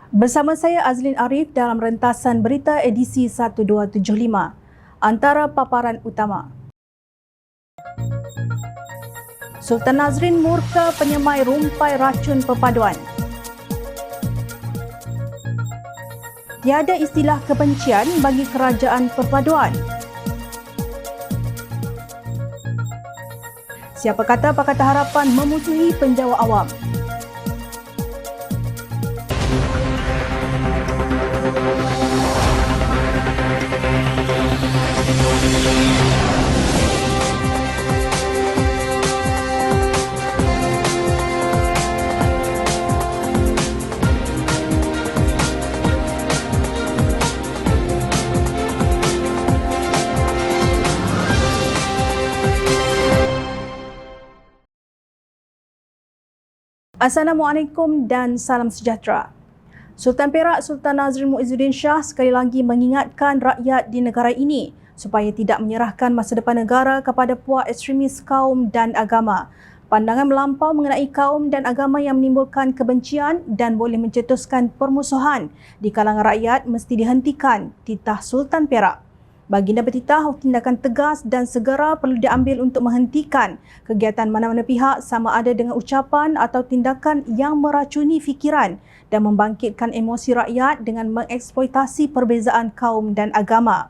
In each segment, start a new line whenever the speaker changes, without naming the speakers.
Bersama saya Azlin Arif dalam rentasan berita edisi 1275. Antara paparan utama. Sultan Nazrin murka penyemai rumpai racun perpaduan. Tiada istilah kebencian bagi kerajaan perpaduan. Siapa kata Pakatan Harapan memusuhi penjawa awam? Assalamualaikum dan salam sejahtera. Sultan Perak Sultan Nazrin Muizzuddin Shah sekali lagi mengingatkan rakyat di negara ini supaya tidak menyerahkan masa depan negara kepada puak ekstremis kaum dan agama. Pandangan melampau mengenai kaum dan agama yang menimbulkan kebencian dan boleh mencetuskan permusuhan di kalangan rakyat mesti dihentikan, titah Sultan Perak. Baginda bertitah tindakan tegas dan segera perlu diambil untuk menghentikan kegiatan mana-mana pihak sama ada dengan ucapan atau tindakan yang meracuni fikiran dan membangkitkan emosi rakyat dengan mengeksploitasi perbezaan kaum dan agama.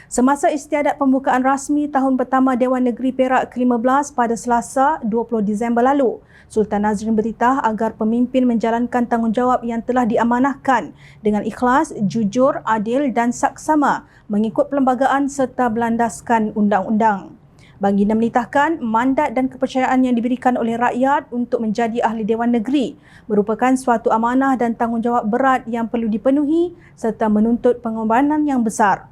Semasa istiadat pembukaan rasmi tahun pertama Dewan Negeri Perak ke-15 pada Selasa 20 Disember lalu, Sultan Nazrin bertitah agar pemimpin menjalankan tanggungjawab yang telah diamanahkan dengan ikhlas, jujur, adil dan saksama mengikut perlembagaan serta berlandaskan undang-undang. Baginda menitahkan mandat dan kepercayaan yang diberikan oleh rakyat untuk menjadi ahli Dewan Negeri merupakan suatu amanah dan tanggungjawab berat yang perlu dipenuhi serta menuntut pengorbanan yang besar.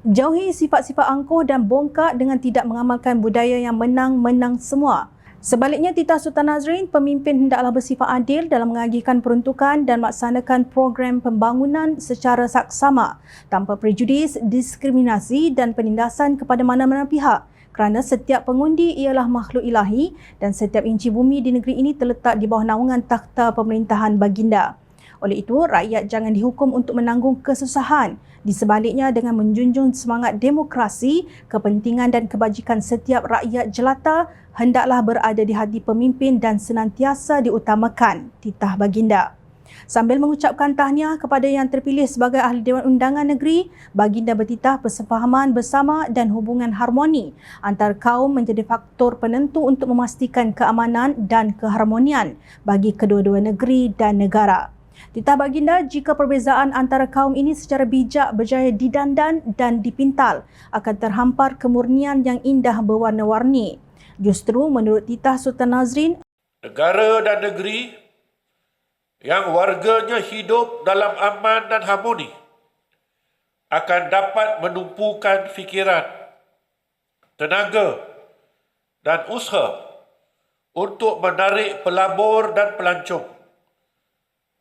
Jauhi sifat-sifat angkuh dan bongkak dengan tidak mengamalkan budaya yang menang-menang semua. Sebaliknya, titah Sultan Nazrin, pemimpin hendaklah bersifat adil dalam mengagihkan peruntukan dan melaksanakan program pembangunan secara saksama tanpa prejudis, diskriminasi dan penindasan kepada mana-mana pihak kerana setiap pengundi ialah makhluk ilahi dan setiap inci bumi di negeri ini terletak di bawah naungan takhta pemerintahan baginda. Oleh itu, rakyat jangan dihukum untuk menanggung kesusahan. Di sebaliknya, dengan menjunjung semangat demokrasi, kepentingan dan kebajikan setiap rakyat jelata hendaklah berada di hati pemimpin dan senantiasa diutamakan, titah baginda. Sambil mengucapkan tahniah kepada yang terpilih sebagai ahli Dewan Undangan Negeri, baginda bertitah persefahaman bersama dan hubungan harmoni antara kaum menjadi faktor penentu untuk memastikan keamanan dan keharmonian bagi kedua-dua negeri dan negara. Titah baginda, jika perbezaan antara kaum ini secara bijak berjaya didandan dan dipintal, akan terhampar kemurnian yang indah berwarna-warni. Justru menurut titah Sultan Nazrin,
negara dan negeri yang warganya hidup dalam aman dan harmoni akan dapat menumpukan fikiran, tenaga dan usaha untuk menarik pelabur dan pelancong,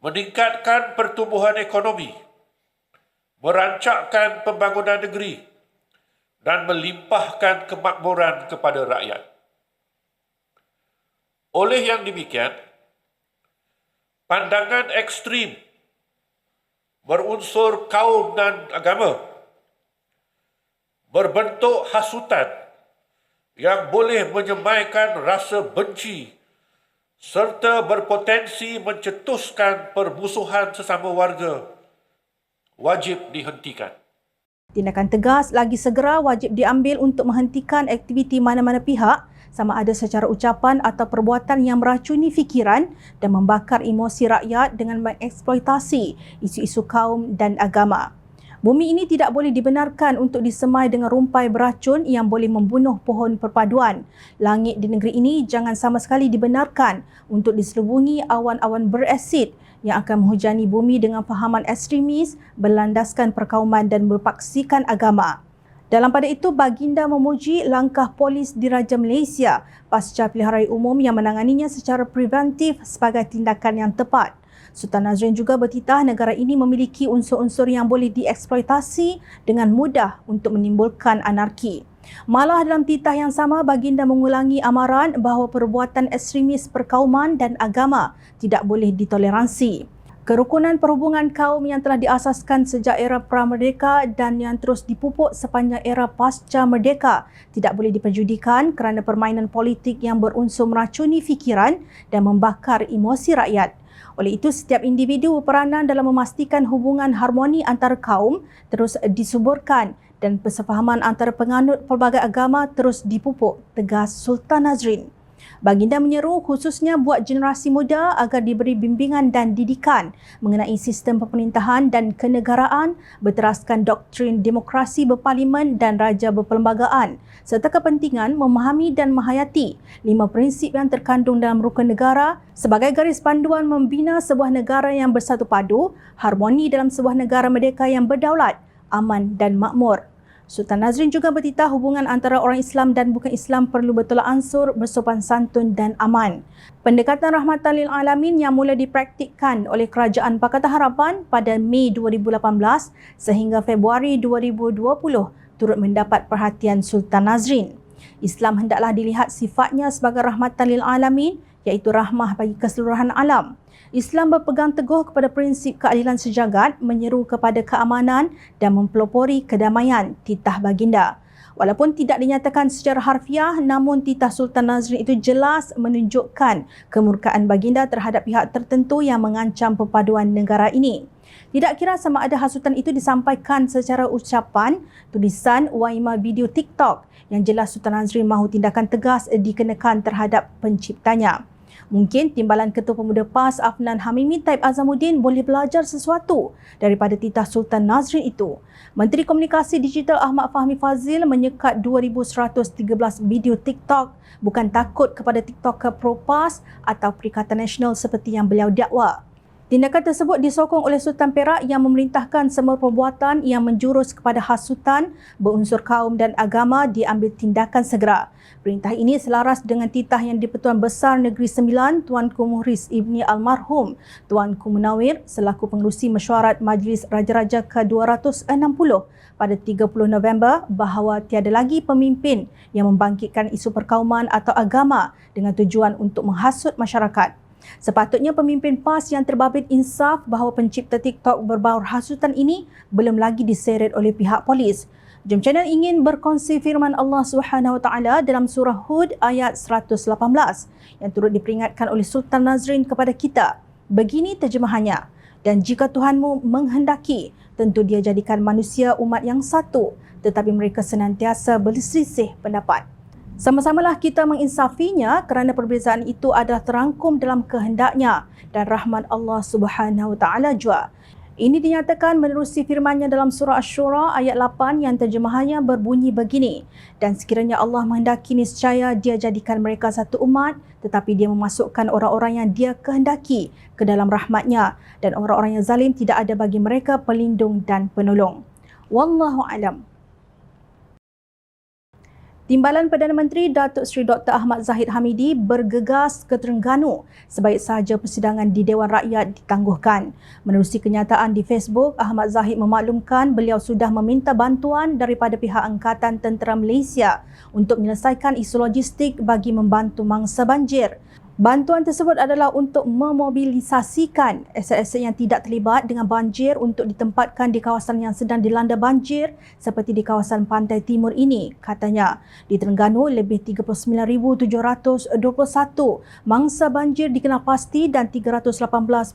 meningkatkan pertumbuhan ekonomi, merancangkan pembangunan negeri dan melimpahkan kemakmuran kepada rakyat. Oleh yang demikian, pandangan ekstrim berunsur kaum dan agama berbentuk hasutan yang boleh menyemaikan rasa benci serta berpotensi mencetuskan permusuhan sesama warga wajib dihentikan.
tindakan tegas lagi segera wajib diambil untuk menghentikan aktiviti mana-mana pihak sama ada secara ucapan atau perbuatan yang meracuni fikiran dan membakar emosi rakyat dengan mengeksploitasi isu-isu kaum dan agama. Bumi ini tidak boleh dibenarkan untuk disemai dengan rumpai beracun yang boleh membunuh pohon perpaduan. Langit di negeri ini jangan sama sekali dibenarkan untuk diselubungi awan-awan berasid yang akan menghujani bumi dengan fahaman ekstremis, berlandaskan perkauman dan berpaksikan agama. Dalam pada itu, baginda memuji langkah polis Diraja Malaysia pasca pilihan raya umum yang menanganinya secara preventif sebagai tindakan yang tepat. Sultan Nazrin juga bertitah negara ini memiliki unsur-unsur yang boleh dieksploitasi dengan mudah untuk menimbulkan anarki. Malah dalam titah yang sama, baginda mengulangi amaran bahawa perbuatan ekstremis perkauman dan agama tidak boleh ditoleransi. Kerukunan perhubungan kaum yang telah diasaskan sejak era pra-merdeka dan yang terus dipupuk sepanjang era pasca merdeka tidak boleh diperjudikan kerana permainan politik yang berunsur meracuni fikiran dan membakar emosi rakyat. Oleh itu, setiap individu berperanan dalam memastikan hubungan harmoni antara kaum terus disuburkan dan persefahaman antara penganut pelbagai agama terus dipupuk, tegas Sultan Nazrin. Baginda menyeru khususnya buat generasi muda agar diberi bimbingan dan didikan mengenai sistem pemerintahan dan kenegaraan berteraskan doktrin demokrasi berparlimen dan raja berperlembagaan serta kepentingan memahami dan menghayati 5 prinsip yang terkandung dalam rukun negara sebagai garis panduan membina sebuah negara yang bersatu padu, harmoni dalam sebuah negara merdeka yang berdaulat, aman dan makmur. Sultan Nazrin juga bertitah hubungan antara orang Islam dan bukan Islam perlu bertolak ansur, bersopan santun dan aman. Pendekatan rahmatan lil alamin yang mula dipraktikkan oleh Kerajaan Pakatan Harapan pada Mei 2018 sehingga Februari 2020 turut mendapat perhatian Sultan Nazrin. Islam hendaklah dilihat sifatnya sebagai rahmatan lil alamin, iaitu rahmah bagi keseluruhan alam. Islam berpegang teguh kepada prinsip keadilan sejagat, menyeru kepada keamanan dan mempelopori kedamaian, titah baginda. Walaupun tidak dinyatakan secara harfiah, namun titah Sultan Nazrin itu jelas menunjukkan kemurkaan baginda terhadap pihak tertentu yang mengancam perpaduan negara ini. Tidak kira sama ada hasutan itu disampaikan secara ucapan, tulisan, waima video TikTok, yang jelas Sultan Nazrin mahu tindakan tegas dikenakan terhadap penciptanya. Mungkin Timbalan Ketua Pemuda PAS Afnan Hamimi Taib Azamuddin boleh belajar sesuatu daripada titah Sultan Nazrin itu. Menteri Komunikasi Digital Ahmad Fahmi Fazil menyekat 2,113 video TikTok bukan takut kepada TikToker pro-PAS atau Perikatan Nasional seperti yang beliau dakwa. Tindakan tersebut disokong oleh Sultan Perak yang memerintahkan semua perbuatan yang menjurus kepada hasutan berunsur kaum dan agama diambil tindakan segera. Perintah ini selaras dengan titah yang di-Pertuan Besar Negeri Sembilan Tuanku Muhriz Ibni Almarhum Tuanku Munawir selaku Pengerusi Mesyuarat Majlis Raja-Raja ke-260 pada 30 November bahawa tiada lagi pemimpin yang membangkitkan isu perkauman atau agama dengan tujuan untuk menghasut masyarakat. Sepatutnya pemimpin PAS yang terbabit insaf bahawa pencipta TikTok berbaur hasutan ini belum lagi diseret oleh pihak polis. Jom channel ingin berkongsi firman Allah SWT dalam surah Hud ayat 118 yang turut diperingatkan oleh Sultan Nazrin kepada kita. Begini terjemahannya, dan jika Tuhanmu menghendaki, tentu dia jadikan manusia umat yang satu, tetapi mereka senantiasa berselisih pendapat. Sama-samalah kita menginsafinya kerana perbezaan itu adalah terangkum dalam kehendaknya dan rahmat Allah Subhanahu Wa Taala jua. Ini dinyatakan menerusi firman-Nya dalam surah Asy-Syura ayat 8 yang terjemahannya berbunyi begini. Dan sekiranya Allah menghendaki, niscaya dia jadikan mereka satu umat, tetapi dia memasukkan orang-orang yang dia kehendaki ke dalam rahmat-Nya dan orang-orang yang zalim tidak ada bagi mereka pelindung dan penolong. Wallahu a'lam. Timbalan Perdana Menteri Datuk Seri Dr. Ahmad Zahid Hamidi bergegas ke Terengganu sebaik sahaja persidangan di Dewan Rakyat ditangguhkan. Menerusi kenyataan di Facebook, Ahmad Zahid memaklumkan beliau sudah meminta bantuan daripada pihak Angkatan Tentera Malaysia untuk menyelesaikan isu logistik bagi membantu mangsa banjir. Bantuan tersebut adalah untuk memobilisasikan aset-aset yang tidak terlibat dengan banjir untuk ditempatkan di kawasan yang sedang dilanda banjir seperti di kawasan pantai timur ini, katanya. Di Terengganu, lebih 39,721 mangsa banjir dikenal pasti dan 318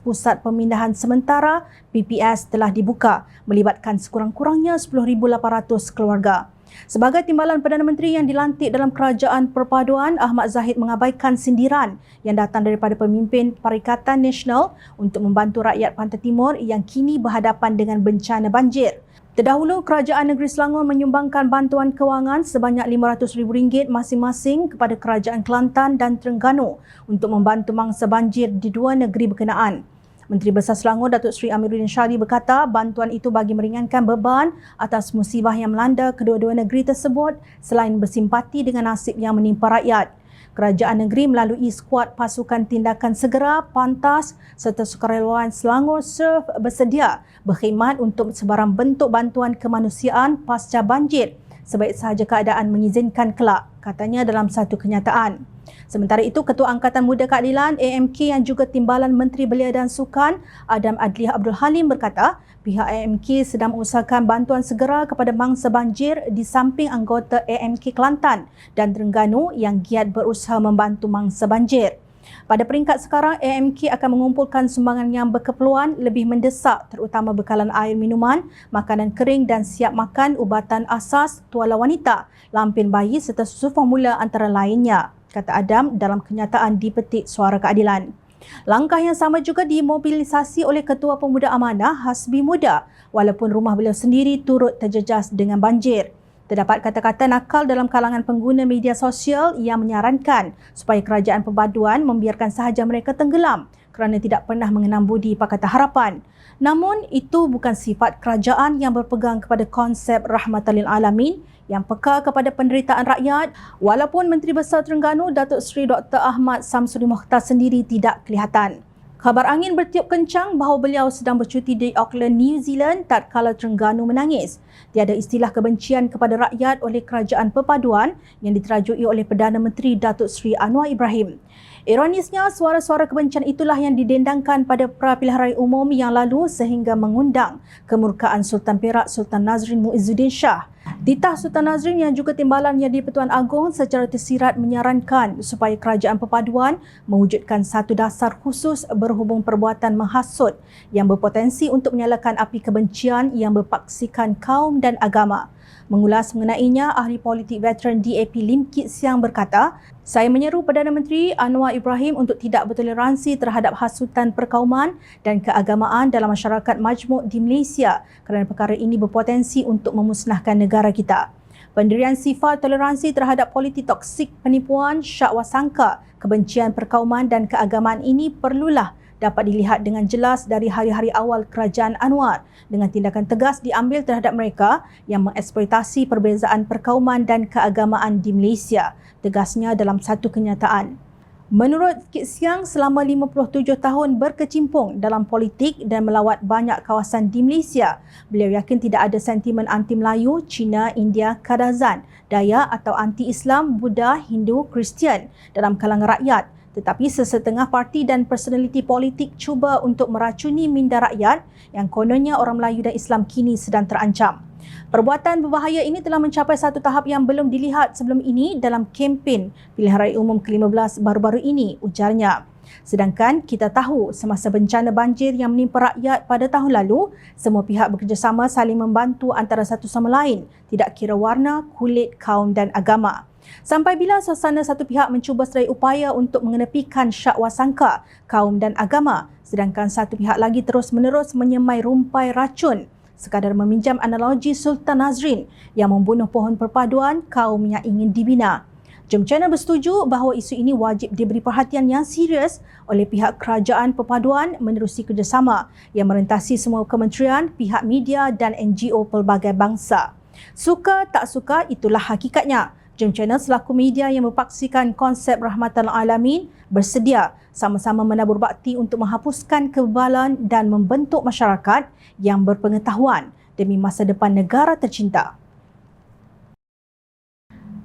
pusat pemindahan sementara PPS telah dibuka, melibatkan sekurang-kurangnya 10,800 keluarga. Sebagai timbalan Perdana Menteri yang dilantik dalam Kerajaan Perpaduan, Ahmad Zahid mengabaikan sindiran yang datang daripada pemimpin Perikatan Nasional untuk membantu rakyat Pantai Timur yang kini berhadapan dengan bencana banjir. Terdahulu, Kerajaan Negeri Selangor menyumbangkan bantuan kewangan sebanyak RM500,000 masing-masing kepada Kerajaan Kelantan dan Terengganu untuk membantu mangsa banjir di dua negeri berkenaan. Menteri Besar Selangor Datuk Seri Amiruddin Syari berkata bantuan itu bagi meringankan beban atas musibah yang melanda kedua-dua negeri tersebut selain bersimpati dengan nasib yang menimpa rakyat. Kerajaan negeri melalui skuad pasukan tindakan segera, pantas serta sukarelawan Selangor Surf bersedia berkhidmat untuk sebarang bentuk bantuan kemanusiaan pasca banjir sebaik sahaja keadaan mengizinkan kelak, katanya dalam satu kenyataan. Sementara itu, Ketua Angkatan Muda Keadilan AMK yang juga Timbalan Menteri Belia dan Sukan Adam Adliah Abdul Halim berkata, pihak AMK sedang mengusahakan bantuan segera kepada mangsa banjir di samping anggota AMK Kelantan dan Terengganu yang giat berusaha membantu mangsa banjir. Pada peringkat sekarang, AMK akan mengumpulkan sumbangan yang berkeperluan lebih mendesak terutama bekalan air minuman, makanan kering dan siap makan, ubatan asas, tuala wanita, lampin bayi serta susu formula antara lainnya, kata Adam dalam kenyataan di Petik Suara Keadilan. Langkah yang sama juga dimobilisasi oleh Ketua Pemuda Amanah Hasbi Muda walaupun rumah beliau sendiri turut terjejas dengan banjir. Terdapat kata-kata nakal dalam kalangan pengguna media sosial yang menyarankan supaya kerajaan perpaduan membiarkan sahaja mereka tenggelam kerana tidak pernah mengenam budi Pakatan Harapan. Namun, itu bukan sifat kerajaan yang berpegang kepada konsep rahmatan lil alamin yang peka kepada penderitaan rakyat walaupun Menteri Besar Terengganu Datuk Seri Dr. Ahmad Samsuri Mokhtar sendiri tidak kelihatan. Khabar angin bertiup kencang bahawa beliau sedang bercuti di Auckland, New Zealand tatkala Terengganu menangis. Tiada istilah kebencian kepada rakyat oleh kerajaan perpaduan yang diterajui oleh Perdana Menteri Datuk Seri Anwar Ibrahim. Ironisnya, suara-suara kebencian itulah yang didendangkan pada pra-pilihan raya umum yang lalu sehingga mengundang kemurkaan Sultan Perak Sultan Nazrin Muizzuddin Shah. Titah Sultan Nazrin yang juga timbalan yang di-Pertuan Agong secara tersirat menyarankan supaya kerajaan perpaduan mewujudkan satu dasar khusus berhubung perbuatan menghasut yang berpotensi untuk menyalakan api kebencian yang berpaksikan kaum dan agama. Mengulas mengenainya, ahli politik veteran DAP Lim Kit Siang berkata, saya menyeru Perdana Menteri Anwar Ibrahim untuk tidak bertoleransi terhadap hasutan perkauman dan keagamaan dalam masyarakat majmuk di Malaysia kerana perkara ini berpotensi untuk memusnahkan negara kita. Pendirian sifat toleransi terhadap politik toksik, penipuan, syak wasangka, kebencian perkauman dan keagamaan ini perlulah dapat dilihat dengan jelas dari hari-hari awal kerajaan Anwar dengan tindakan tegas diambil terhadap mereka yang mengeksploitasi perbezaan perkauman dan keagamaan di Malaysia, tegasnya dalam satu kenyataan. Menurut Kit Siang, selama 57 tahun berkecimpung dalam politik dan melawat banyak kawasan di Malaysia, beliau yakin tidak ada sentimen anti Melayu, Cina, India, Kadazan, Dayak atau anti-Islam, Buddha, Hindu, Kristian dalam kalangan rakyat. Tetapi sesetengah parti dan personaliti politik cuba untuk meracuni minda rakyat yang kononnya orang Melayu dan Islam kini sedang terancam. Perbuatan berbahaya ini telah mencapai satu tahap yang belum dilihat sebelum ini dalam kempen pilihan raya umum ke-15 baru-baru ini, ujarnya. Sedangkan kita tahu semasa bencana banjir yang menimpa rakyat pada tahun lalu, semua pihak bekerjasama saling membantu antara satu sama lain, tidak kira warna, kulit, kaum dan agama. Sampai bila suasana satu pihak mencuba sedaya upaya untuk mengenepikan syak wasangka, kaum dan agama, sedangkan satu pihak lagi terus-menerus menyemai rumpai racun, sekadar meminjam analogi Sultan Nazrin yang membunuh pohon perpaduan kaum yang ingin dibina. Jom Channel bersetuju bahawa isu ini wajib diberi perhatian yang serius oleh pihak kerajaan perpaduan menerusi kerjasama yang merentasi semua kementerian, pihak media dan NGO pelbagai bangsa. Suka tak suka, itulah hakikatnya. Jom Channel selaku media yang berpaksikan konsep rahmatan alamin bersedia sama-sama menabur bakti untuk menghapuskan kebebalan dan membentuk masyarakat yang berpengetahuan demi masa depan negara tercinta.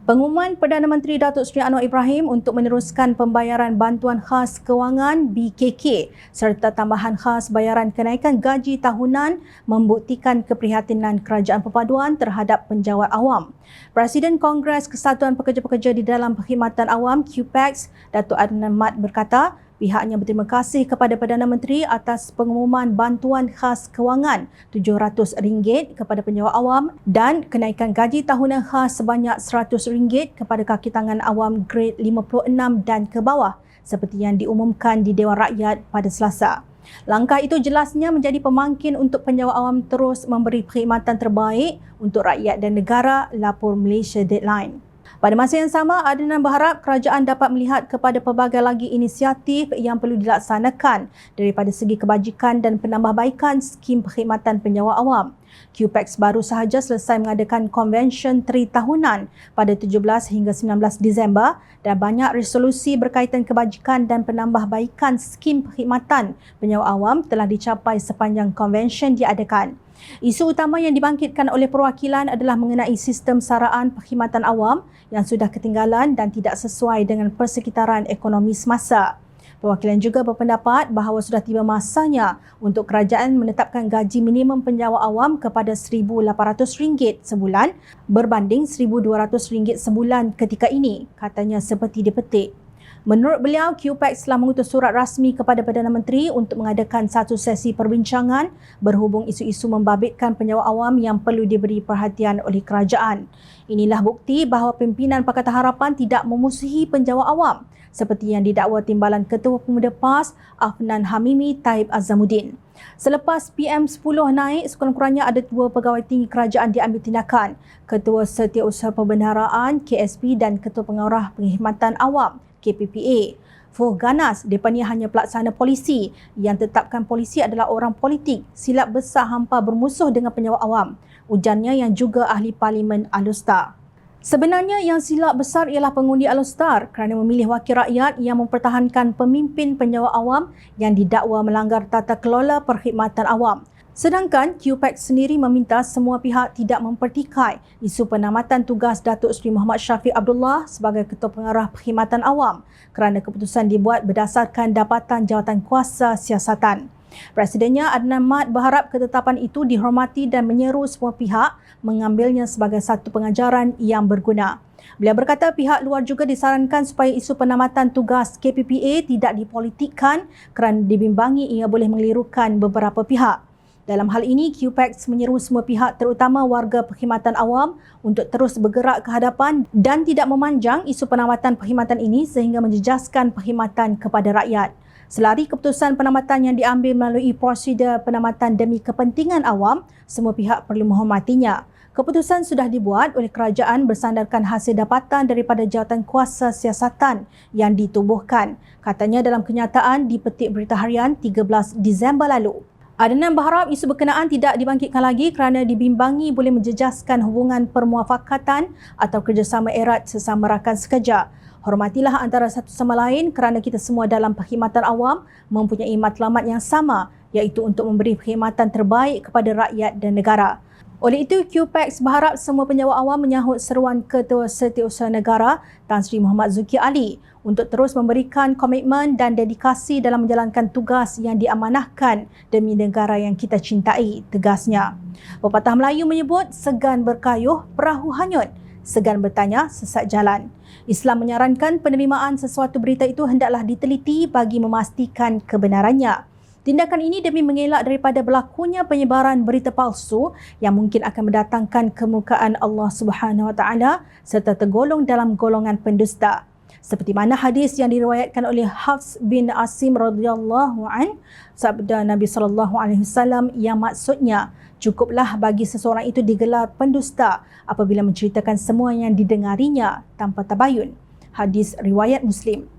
Pengumuman Perdana Menteri Datuk Seri Anwar Ibrahim untuk meneruskan pembayaran bantuan khas kewangan BKK serta tambahan khas bayaran kenaikan gaji tahunan membuktikan keprihatinan kerajaan perpaduan terhadap penjawat awam. Presiden Kongres Kesatuan Pekerja-Pekerja di dalam Perkhidmatan Awam QPEX, Datuk Adnan Mat berkata, pihaknya berterima kasih kepada Perdana Menteri atas pengumuman bantuan khas kewangan RM700 kepada penjawat awam dan kenaikan gaji tahunan khas sebanyak RM100 kepada kaki tangan awam grade 56 dan ke bawah seperti yang diumumkan di Dewan Rakyat pada Selasa. Langkah itu jelasnya menjadi pemangkin untuk penjawat awam terus memberi perkhidmatan terbaik untuk rakyat dan negara, lapor Malaysia Deadline. Pada masa yang sama, Adnan berharap kerajaan dapat melihat kepada pelbagai lagi inisiatif yang perlu dilaksanakan daripada segi kebajikan dan penambahbaikan skim perkhidmatan penjawat awam. QPEX baru sahaja selesai mengadakan Convention Tri tahunan pada 17 hingga 19 Disember dan banyak resolusi berkaitan kebajikan dan penambahbaikan skim perkhidmatan penyewa awam telah dicapai sepanjang konvensyen diadakan. Isu utama yang dibangkitkan oleh perwakilan adalah mengenai sistem saraan perkhidmatan awam yang sudah ketinggalan dan tidak sesuai dengan persekitaran ekonomi semasa. Perwakilan juga berpendapat bahawa sudah tiba masanya untuk kerajaan menetapkan gaji minimum penyewa awam kepada RM1,800 sebulan berbanding RM1,200 sebulan ketika ini, katanya seperti dipetik. Menurut beliau, QPEX telah mengutus surat rasmi kepada Perdana Menteri untuk mengadakan satu sesi perbincangan berhubung isu-isu membabitkan penyewa awam yang perlu diberi perhatian oleh kerajaan. Inilah bukti bahawa pimpinan Pakatan Harapan tidak memusuhi penyewa awam seperti yang didakwa Timbalan Ketua Pemuda PAS Afnan Hamimi Taib Azamuddin. Selepas PM10 naik, sekurang-kurangnya ada 2 pegawai tinggi kerajaan diambil tindakan. Ketua Setiausaha Pembendaraan KSP dan Ketua Pengarah Perkhidmatan Awam KPPA. Fuh ganas, mereka ni hanya pelaksana polisi. Yang tetapkan polisi adalah orang politik. Silap besar hampa bermusuh dengan penyewa awam. Ujarnya yang juga ahli Parlimen Alor. Sebenarnya yang silap besar ialah pengundi Alor kerana memilih wakil rakyat yang mempertahankan pemimpin penyewa awam yang didakwa melanggar tata kelola perkhidmatan awam. Sedangkan QPEX sendiri meminta semua pihak tidak mempertikai isu penamatan tugas Datuk Seri Muhammad Syafiq Abdullah sebagai Ketua Pengarah Perkhidmatan Awam kerana keputusan dibuat berdasarkan dapatan jawatan kuasa siasatan. Presidennya Adnan Mat berharap ketetapan itu dihormati dan menyeru semua pihak mengambilnya sebagai satu pengajaran yang berguna. Beliau berkata pihak luar juga disarankan supaya isu penamatan tugas KPPA tidak dipolitikkan kerana dibimbangi ia boleh mengelirukan beberapa pihak. Dalam hal ini, QPEX menyeru semua pihak terutama warga perkhidmatan awam untuk terus bergerak ke hadapan dan tidak memanjang isu penamatan perkhidmatan ini sehingga menjejaskan perkhidmatan kepada rakyat. Selari keputusan penamatan yang diambil melalui prosedur penamatan demi kepentingan awam, semua pihak perlu menghormatinya. Keputusan sudah dibuat oleh kerajaan bersandarkan hasil dapatan daripada jawatan kuasa siasatan yang ditubuhkan, katanya dalam kenyataan di Petik Berita Harian 13 Disember lalu. Adnan berharap isu berkenaan tidak dibangkitkan lagi kerana dibimbangi boleh menjejaskan hubungan permuafakatan atau kerjasama erat sesama rakan sekerja. Hormatilah antara satu sama lain kerana kita semua dalam perkhidmatan awam mempunyai matlamat yang sama, iaitu untuk memberi perkhidmatan terbaik kepada rakyat dan negara. Oleh itu, QPEX berharap semua penyewa awam menyahut seruan Ketua Setiausaha Negara Tan Sri Muhammad Zulkifli Ali untuk terus memberikan komitmen dan dedikasi dalam menjalankan tugas yang diamanahkan demi negara yang kita cintai, tegasnya. Pepatah Melayu menyebut, segan berkayuh, perahu hanyut. Segan bertanya, sesat jalan. Islam menyarankan penerimaan sesuatu berita itu hendaklah diteliti bagi memastikan kebenarannya. Tindakan ini demi mengelak daripada berlakunya penyebaran berita palsu yang mungkin akan mendatangkan kemurkaan Allah Subhanahu Wa Taala serta tergolong dalam golongan pendusta. Seperti mana hadis yang diriwayatkan oleh Hafs bin Asim radhiyallahu an, sabda Nabi sallallahu alaihi wasallam yang maksudnya, cukuplah bagi seseorang itu digelar pendusta apabila menceritakan semua yang didengarinya tanpa tabayun. Hadis riwayat Muslim.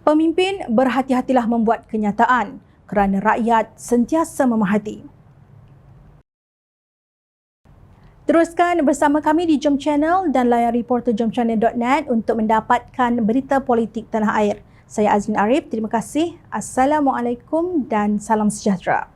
Pemimpin berhati-hatilah membuat kenyataan kerana rakyat sentiasa memerhati. Teruskan bersama kami di Jom Channel dan layari portal jomchannel.net untuk mendapatkan berita politik tanah air. Saya Azrin Arif, terima kasih. Assalamualaikum dan salam sejahtera.